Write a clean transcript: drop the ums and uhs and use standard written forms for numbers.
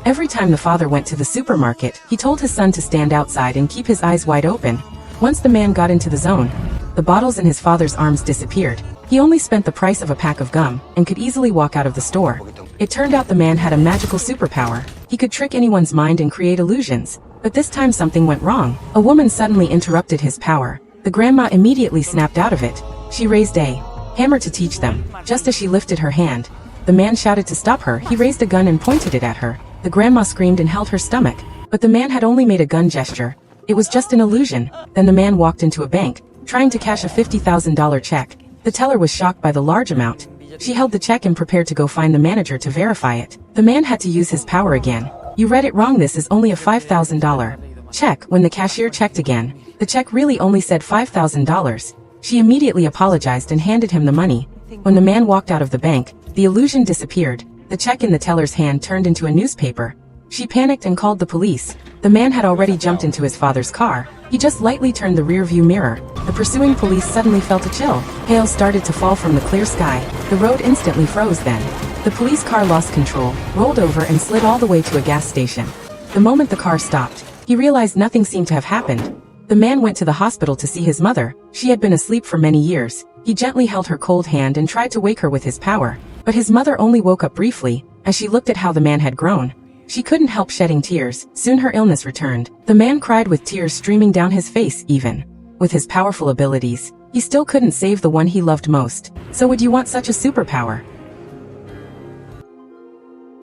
Every time the father went to the supermarket, he told his son to stand outside and keep his eyes wide open. Once the man got into the zone, the bottles in his father's arms disappeared. He only spent the price of a pack of gum and could easily walk out of the store. It turned out the man had a magical superpower. He could trick anyone's mind and create illusions. But this time something went wrong. A woman suddenly interrupted his power. The grandma immediately snapped out of it. She raised a hammer to teach them. Just as she lifted her hand, the man shouted to stop her. He raised a gun and pointed it at her. The grandma screamed and held her stomach. But the man had only made a gun gesture. It was just an illusion. Then the man walked into a bank, trying to cash a $50,000 check. The teller was shocked by the large amount. She held the check and prepared to go find the manager to verify it. The man had to use his power again. "You read it wrong, this is only a $5,000 check." When the cashier checked again, the check really only said $5,000. She immediately apologized and handed him the money. When the man walked out of the bank, the illusion disappeared. The check in the teller's hand turned into a newspaper. She panicked and called the police. The man had already jumped into his father's car. He just lightly turned the rear-view mirror. The pursuing police suddenly felt a chill. Hail started to fall from the clear sky. The road instantly froze then. The police car lost control, rolled over and slid all the way to a gas station. The moment the car stopped, he realized nothing seemed to have happened. The man went to the hospital to see his mother. She had been asleep for many years. He gently held her cold hand and tried to wake her with his power. But his mother only woke up briefly, as she looked at how the man had grown. She couldn't help shedding tears. Soon her illness returned. The man cried with tears streaming down his face. Even with his powerful abilities, he still couldn't save the one he loved most. So would you want such a superpower?